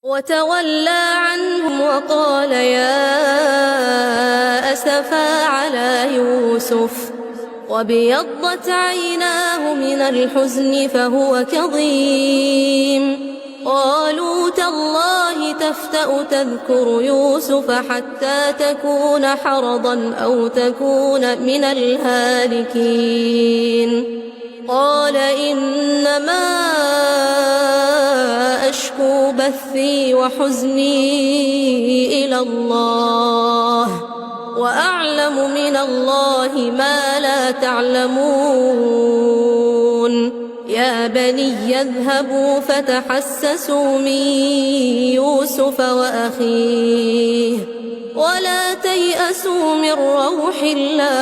وتولى عنهم وقال يا أسفا على يوسف وابيضت عيناه من الحزن فهو كظيم. قالوا تالله تفتأ تذكر يوسف حتى تكون حرضا أو تكون من الهالكين. قال إنما أشكو بثي وحزني إلى الله وأعلم من الله ما لا تعلمون. يا بني اذهبوا فتحسسوا من يوسف وأخيه ولا تيأسوا من روح الله